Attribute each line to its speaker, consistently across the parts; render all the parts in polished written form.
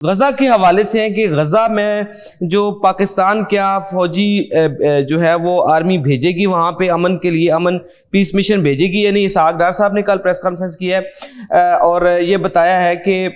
Speaker 1: غزہ کے حوالے سے ہیں کہ غزہ میں جو پاکستان کیا فوجی جو ہے وہ آرمی بھیجے گی وہاں پہ امن کے لیے، امن پیس مشن بھیجے گی، یعنی اسحاق ڈار صاحب نے کل پریس کانفرنس کی ہے اور یہ بتایا ہے کہ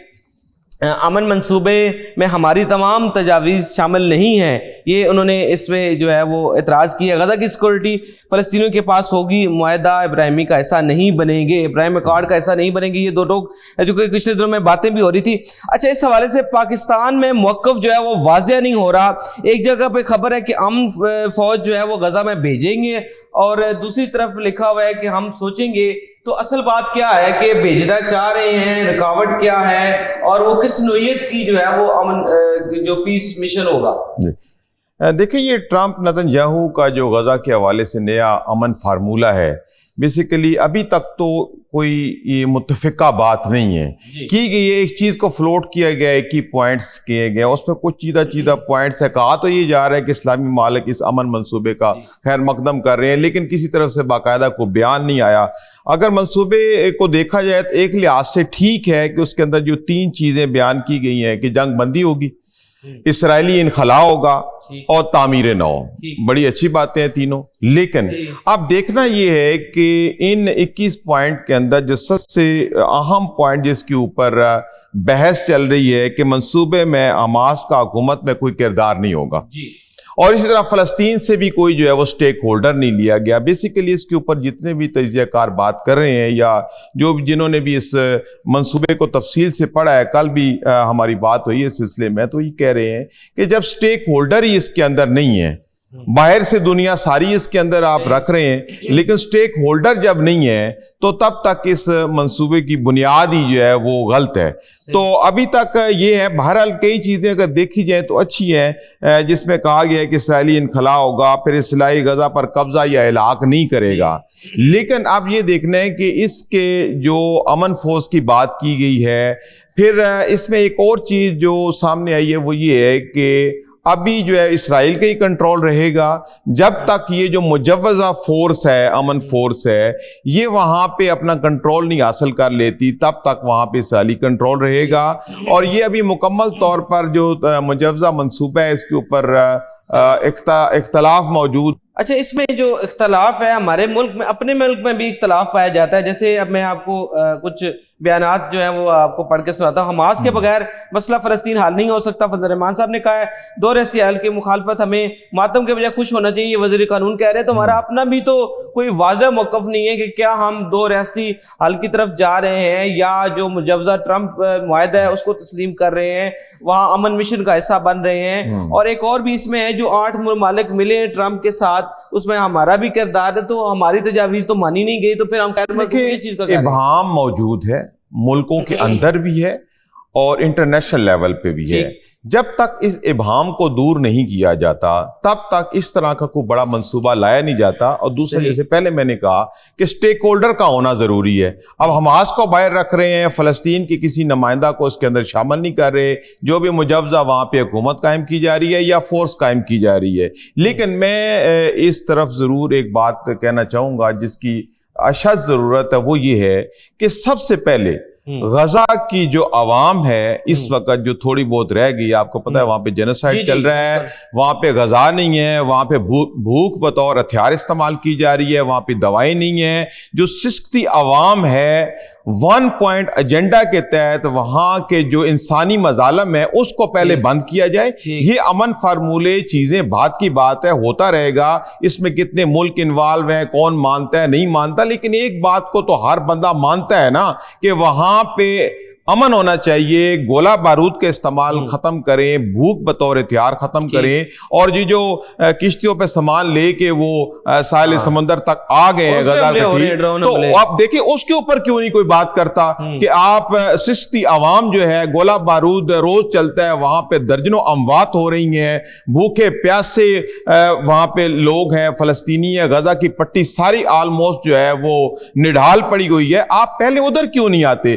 Speaker 1: امن منصوبے میں ہماری تمام تجاویز شامل نہیں ہیں۔ یہ انہوں نے اس میں جو ہے وہ اعتراض کیا۔ غزہ کی سیکورٹی فلسطینیوں کے پاس ہوگی، معاہدہ ابراہیمی کا ایسا نہیں بنیں گے، ابراہیم اکارڈ کا ایسا نہیں بنیں گے، یہ دو لوگ جو کہ پچھلے دنوں میں باتیں بھی ہو رہی تھی۔ اچھا، اس حوالے سے پاکستان میں موقف جو ہے وہ واضح نہیں ہو رہا۔ ایک جگہ پہ خبر ہے کہ امن فوج جو ہے وہ غزہ میں بھیجیں گے اور دوسری طرف لکھا ہوا ہے کہ ہم سوچیں گے۔ تو اصل بات کیا ہے کہ بھیجنا چاہ رہے ہیں، رکاوٹ کیا ہے اور وہ کس نوعیت کی جو ہے وہ امن جو پیس مشن ہوگا؟
Speaker 2: دیکھیں، یہ ٹرمپ نتن یاہو کا جو غزہ کے حوالے سے نیا امن فارمولہ ہے، بیسیکلی ابھی تک تو کوئی یہ متفقہ بات نہیں ہے کی گئی ہے۔ ایک چیز کو فلوٹ کیا گیا ہے، کی پوائنٹس کیے گئے، اس میں کچھ چیدہ پوائنٹس ہے۔ کہا تو یہ جا رہا ہے کہ اسلامی ممالک اس امن منصوبے کا خیر مقدم کر رہے ہیں، لیکن کسی طرف سے باقاعدہ کوئی بیان نہیں آیا۔ اگر منصوبے کو دیکھا جائے تو ایک لحاظ سے ٹھیک ہے کہ اس کے اندر جو 3 چیزیں بیان کی گئی ہیں کہ جنگ بندی ہوگی، اسرائیلی انخلا ہوگا اور تعمیر نو، بڑی اچھی باتیں ہیں تینوں۔ لیکن اب دیکھنا یہ ہے کہ ان 21 پوائنٹ کے اندر جو سب سے اہم پوائنٹ جس کے اوپر بحث چل رہی ہے کہ منصوبے میں حماس کا حکومت میں کوئی کردار نہیں ہوگا، اور اسی طرح فلسطین سے بھی کوئی جو ہے وہ سٹیک ہولڈر نہیں لیا گیا۔ بیسیکلی اس کے اوپر جتنے بھی تجزیہ کار بات کر رہے ہیں یا جنہوں نے بھی اس منصوبے کو تفصیل سے پڑھا ہے، کل بھی ہماری بات ہوئی اس سلسلے میں، تو یہ کہہ رہے ہیں کہ جب سٹیک ہولڈر ہی اس کے اندر نہیں ہے، باہر سے دنیا ساری اس کے اندر آپ رکھ رہے ہیں لیکن سٹیک ہولڈر جب نہیں ہے تو تب تک اس منصوبے کی بنیاد ہی جو ہے وہ غلط ہے۔ تو ابھی تک یہ ہے، بہرحال کئی چیزیں اگر دیکھی جائیں تو اچھی ہیں، جس میں کہا گیا ہے کہ اسرائیلی انخلا ہوگا، پھر اسرائیلی غزہ پر قبضہ یا ہلاک نہیں کرے گا۔ لیکن اب یہ دیکھنا ہے کہ اس کے جو امن فورس کی بات کی گئی ہے، پھر اس میں ایک اور چیز جو سامنے آئی ہے وہ یہ ہے کہ ابھی جو ہے اسرائیل کا ہی کنٹرول رہے گا جب تک یہ جو مجوزہ فورس ہے، امن فورس ہے، یہ وہاں پہ اپنا کنٹرول نہیں حاصل کر لیتی، تب تک وہاں پہ اسرائیلی کنٹرول رہے گا۔ اور یہ ابھی مکمل طور پر جو مجوزہ منصوبہ ہے اس کے اوپر اختلاف موجود۔
Speaker 1: اچھا، اس میں جو اختلاف ہے ہمارے ملک میں، اپنے ملک میں بھی اختلاف پایا جاتا ہے۔ جیسے اب میں آپ کو کچھ بیانات جو ہیں وہ آپ کو پڑھ کے سناتا ہوں۔ حماس کے بغیر مسئلہ فلسطین حل نہیں ہو سکتا، فضل الرحمان صاحب نے کہا ہے۔ 2 ریاستی حل کی مخالفت، ہمیں ماتم کے بجائے خوش ہونا چاہیے، یہ وزیر قانون کہہ رہے ہیں۔ تو ہمارا اپنا بھی تو کوئی واضح موقف نہیں ہے کہ کیا ہم 2 ریاستی حل کی طرف جا رہے ہیں یا جو مجوزہ ٹرمپ معاہدہ ہے اس کو تسلیم کر رہے ہیں، وہاں امن مشن کا حصہ بن رہے ہیں۔ اور ایک اور بھی اس میں ہے، جو 8 ممالک ملے ہیں ٹرمپ کے ساتھ، اس میں ہمارا بھی کردار ہے، تو ہماری تجاویز تو مانی نہیں گئی، تو پھر ہم یہ چیز کا
Speaker 2: ابہام موجود ہے، ملکوں کے اندر بھی ہے اور انٹرنیشنل لیول پہ بھی ہے۔ جب تک اس ابہام کو دور نہیں کیا جاتا تب تک اس طرح کا کوئی بڑا منصوبہ لایا نہیں جاتا۔ اور دوسرا، جیسے پہلے میں نے کہا کہ سٹیک ہولڈر کا ہونا ضروری ہے۔ اب حماس کو باہر رکھ رہے ہیں، فلسطین کی کسی نمائندہ کو اس کے اندر شامل نہیں کر رہے، جو بھی مجوزہ وہاں پہ حکومت قائم کی جا رہی ہے یا فورس قائم کی جا رہی ہے۔ لیکن میں اس طرف ضرور ایک بات کہنا چاہوں گا جس کی اشد ضرورت ہے، وہ یہ ہے کہ سب سے پہلے غزہ کی جو عوام ہے اس وقت جو تھوڑی بہت رہ گئی، آپ کو پتہ ہے وہاں پہ جینوسائیڈ چل رہا ہے، وہاں پہ غذا نہیں ہے، وہاں پہ بھوک بطور ہتھیار استعمال کی جا رہی ہے، وہاں پہ دوائیں نہیں ہیں۔ جو سستی عوام ہے، 1 پوائنٹ ایجنڈا کے تحت وہاں کے جو انسانی مظالم ہے اس کو پہلے بند کیا جائے۔ یہ امن فارمولے چیزیں بات کی بات ہے، ہوتا رہے گا۔ اس میں کتنے ملک انوالو ہیں، کون مانتا ہے نہیں مانتا، لیکن ایک بات کو تو ہر بندہ مانتا ہے نا کہ وہاں پہ امن ہونا چاہیے، گولہ بارود کا استعمال ختم کریں، بھوک بطور ہتھیار ختم کریں، اور جو کشتیوں پہ سامان لے کے وہ ساحل سمندر تک آ گئے ہیں غزہ کے، تو آپ دیکھیں اس کے اوپر کیوں نہیں کوئی بات کرتا کہ آپ سستی عوام جو ہے، گولہ بارود روز چلتا ہے، وہاں پہ درجنوں اموات ہو رہی ہیں، بھوکے پیاسے وہاں پہ لوگ ہیں، فلسطینی ہے، غزہ کی پٹی ساری آلموسٹ جو ہے وہ نڈھال پڑی ہوئی ہے۔ آپ پہلے ادھر کیوں نہیں آتے؟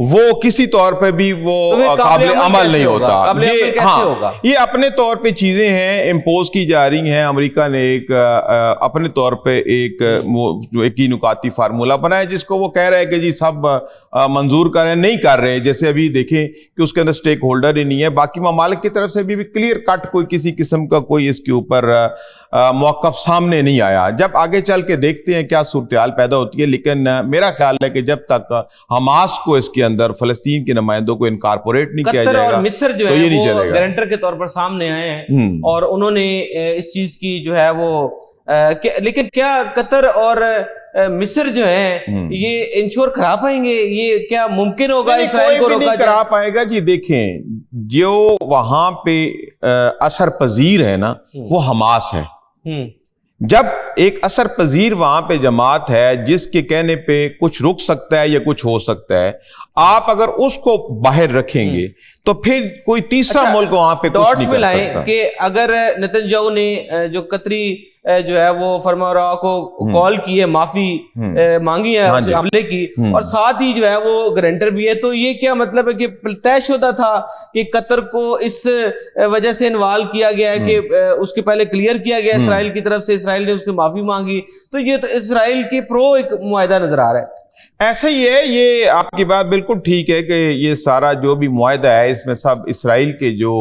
Speaker 2: وہ کسی طور پہ بھی وہ قابل عمل نہیں ہوتا. یہ اپنے طور پہ چیزیں ہیں امپوز کی جا رہی ہیں. امریکہ نے ایک اپنے طور پہ ایک نکاتی فارمولہ بنایا جس کو وہ کہہ رہے ہیں کہ جی سب منظور کر رہے ہیں, نہیں کر رہے. جیسے ابھی دیکھیں کہ اس کے اندر سٹیک ہولڈر ہی نہیں ہے. باقی ممالک کی طرف سے بھی کلیئر کٹ کوئی کسی قسم کا کوئی اس کے اوپر موقف سامنے نہیں آیا. جب آگے چل کے دیکھتے ہیں کیا صورتحال پیدا ہوتی ہے, لیکن میرا خیال ہے کہ جب تک حماس کو اس کے اندر فلسطین کے نمائندوں کو انکارپوریٹ نہیں کیا جائے گا,
Speaker 1: اور مصر جو ہے وہ گارنٹر کے طور پر سامنے آئے ہیں اور انہوں نے اس چیز کی جو ہے وہ لیکن کیا قطر اور مصر جو ہیں یہ انشور کرا پائیں گے؟ یہ کیا ممکن ہوگا اسرائیل کو روکا
Speaker 2: کرا پائے گا؟ جی دیکھیں, جو وہاں پہ اثر پذیر ہے نا وہ حماس ہے. جب ایک اثر پذیر وہاں پہ جماعت ہے جس کے کہنے پہ کچھ رک سکتا ہے یا کچھ ہو سکتا ہے, آپ اگر اس کو باہر رکھیں گے تو پھر کوئی تیسرا ملک وہاں پہ کچھ نہیں کر سکتا.
Speaker 1: کہ اگر نتن یاہو نے جو قطری جو ہے وہ فرمانروا کو کال کی ہے, معافی مانگی ہے حملے کی, اور ساتھ ہی جو ہے وہ گارنٹر بھی ہے, تو یہ کیا مطلب ہے کہ طے شدہ تھا کہ قطر کو اس وجہ سے انوالو کیا گیا ہے کہ اس کے پہلے کلیئر کیا گیا اسرائیل کی طرف سے, اسرائیل نے اس کی معافی مانگی, تو یہ تو اسرائیل کے پرو ایک معاہدہ نظر آ رہا ہے.
Speaker 2: ایسا ہی ہے, یہ آپ کی بات بالکل ٹھیک ہے کہ یہ سارا جو بھی معاہدہ ہے اس میں سب اسرائیل کے جو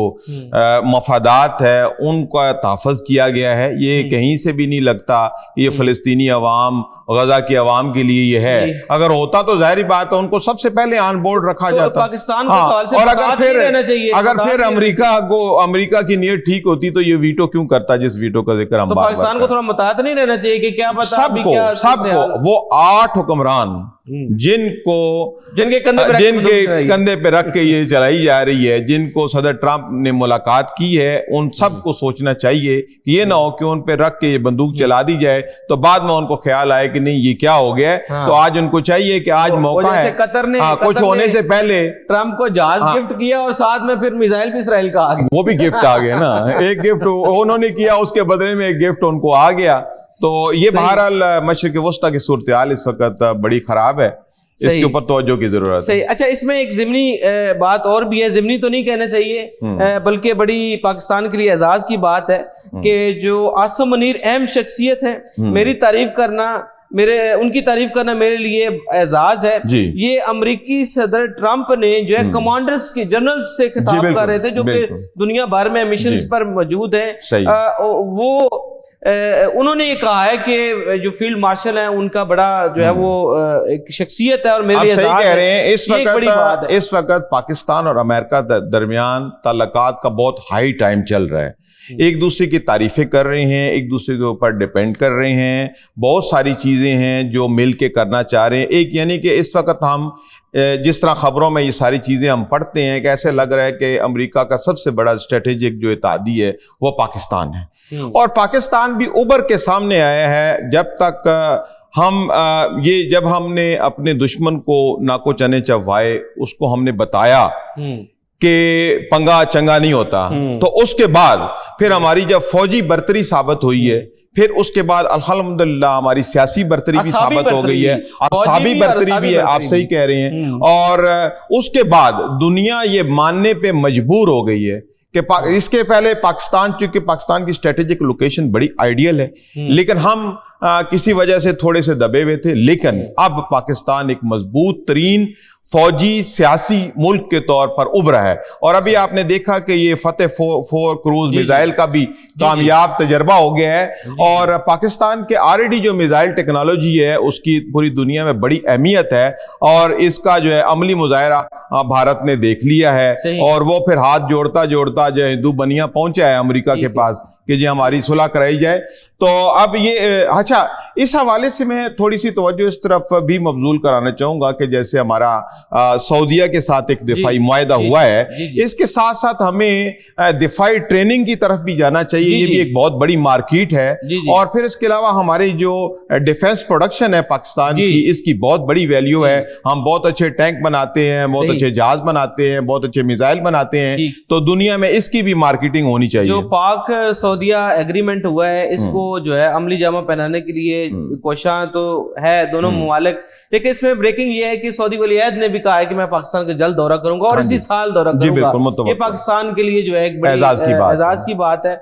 Speaker 2: مفادات ہے ان کا تحفظ کیا گیا ہے. یہ کہیں سے بھی نہیں لگتا یہ فلسطینی عوام, غزہ کی عوام کے لیے یہ ہے. اگر ہوتا تو ظاہری بات ہے ان کو سب سے پہلے آن بورڈ رکھا جاتا.
Speaker 1: پاکستان کو سوال سے
Speaker 2: اگر پھر امریکہ کی نیت ٹھیک ہوتی تو یہ ویٹو کیوں کرتا جس ویٹو کا ذکر ہم
Speaker 1: پاکستان کو تھوڑا متعہد نہیں رہنا چاہیے کہ کیا پتا
Speaker 2: سب کو وہ 8 حکمران جن کے کندھے پہ رکھ کے یہ چلائی جا رہی ہے, جن کو صدر ٹرمپ نے ملاقات کی ہے, ان سب کو سوچنا چاہیے کہ یہ نہ ہو کہ ان پہ رکھ کے یہ بندوق چلا دی جائے تو بعد میں ان کو خیال آئے کہ نہیں یہ کیا ہو گیا ہے. تو آج ان کو چاہیے کہ آج موقع ہے, کچھ ہونے سے پہلے
Speaker 1: ٹرمپ کو جہاز گفٹ کیا اور ساتھ میں پھر میزائل بھی اسرائیل کا آ گیا,
Speaker 2: وہ بھی گفٹ آ گیا نا. ایک گفٹ انہوں نے کیا, اس کے بدلے میں ایک گفٹ ان کو آ گیا. تو یہ بہرحال مشرق وسطیٰ کی صورتحال اس وقت بڑی خراب ہے, اس کے اوپر توجہ کی ضرورت ہے.
Speaker 1: اچھا, اس میں ایک ضمنی بات اور بھی ہے, ضمنی تو نہیں کہنا چاہیے بلکہ بڑی پاکستان کے لیے اعزاز کی بات ہے کہ جو عاصم منیر اہم شخصیت ہے, ان کی تعریف کرنا میرے لیے اعزاز ہے. یہ امریکی صدر ٹرمپ نے جو ہے کمانڈرز کے جنرلز سے خطاب کر رہے تھے جو کہ دنیا بھر میں مشنز پر موجود ہیں. وہ انہوں نے یہ کہا ہے کہ جو فیلڈ مارشل ہیں ان کا بڑا جو ہے وہ ایک شخصیت ہے, اور میرے لیے
Speaker 2: صحیح کہہ رہے ہیں. اس وقت پاکستان اور امریکہ درمیان تعلقات کا بہت ہائی ٹائم چل رہا ہے. ایک دوسرے کی تعریفیں کر رہے ہیں, ایک دوسرے کے اوپر ڈیپینڈ کر رہے ہیں, بہت ساری چیزیں ہیں جو مل کے کرنا چاہ رہے ہیں. ایک یعنی کہ اس وقت ہم جس طرح خبروں میں یہ ساری چیزیں ہم پڑھتے ہیں کہ ایسے لگ رہا ہے کہ امریکہ کا سب سے بڑا اسٹریٹجک جو اتحادی ہے وہ پاکستان ہے, اور پاکستان بھی ابھر کے سامنے آیا ہے. جب تک جب ہم نے اپنے دشمن کو ناکو چنے چوائے, اس کو ہم نے بتایا کہ پنگا چنگا نہیں ہوتا, تو اس کے بعد پھر ہماری جب فوجی برتری ثابت ہوئی ہے, پھر اس کے بعد الحمدللہ ہماری سیاسی برتری بھی ثابت ہو گئی ہے, اصحابی برتری بھی ہے, آپ صحیح کہہ رہے ہیں. اور اس کے بعد دنیا یہ ماننے پہ مجبور ہو گئی ہے کہ اس کے پہلے پاکستان, چونکہ پاکستان کی اسٹریٹجک لوکیشن بڑی آئیڈیل ہے, لیکن ہم کسی وجہ سے تھوڑے سے دبے ہوئے تھے. لیکن اب پاکستان ایک مضبوط ترین فوجی سیاسی ملک کے طور پر ابھرا ہے, اور ابھی آپ نے دیکھا کہ یہ فتح 4 کروز میزائل کا بھی کامیاب تجربہ ہو گیا ہے, اور پاکستان کے آلریڈی جو میزائل ٹیکنالوجی ہے اس کی پوری دنیا میں بڑی اہمیت ہے, اور اس کا جو ہے عملی مظاہرہ بھارت نے دیکھ لیا ہے, اور وہ پھر ہاتھ جوڑتا جوڑتا جو ہندو بنیا پہنچا ہے امریکہ کے پاس کہ جی ہماری صلح کرائی جائے. تو اب یہ اچھا, اس حوالے سے میں تھوڑی سی توجہ اس طرف بھی مبذول کرانا چاہوں گا کہ جیسے ہمارا سعودیہ کے ساتھ ایک دفاعی معاہدہ ہوا ہے, اس کے ساتھ ساتھ ہمیں دفاعی ٹریننگ کی طرف بھی جانا چاہیے. یہ بھی ایک بہت بڑی مارکیٹ ہے, اور پھر اس کے علاوہ ہماری جو ڈیفنس پروڈکشن ہے پاکستان کی, اس کی بہت بڑی ویلیو ہے. ہم بہت اچھے ٹینک بناتے ہیں, بہت اچھے جہاز بناتے ہیں, بہت اچھے میزائل بناتے ہیں, تو دنیا میں اس کی بھی مارکیٹنگ ہونی چاہیے.
Speaker 1: جو پاک سعودیہ ایگریمنٹ ہوا ہے, اس کو جو ہے عملی جامہ پہنانے کے لیے کوشاں تو ہے دونوں ممالک, لیکن اس میں بریکنگ یہ ہے کہ سعودی ولی عہد نے بھی کہا ہے کہ میں پاکستان کا جلد دورہ کروں گا اور اسی سال دورہ
Speaker 2: جی
Speaker 1: کروں
Speaker 2: بالکل
Speaker 1: گا.
Speaker 2: متوقع.
Speaker 1: یہ پاکستان کے لیے جو ہے ایک بڑی
Speaker 2: اعزاز کی بات
Speaker 1: اعزاز کی بات ہے.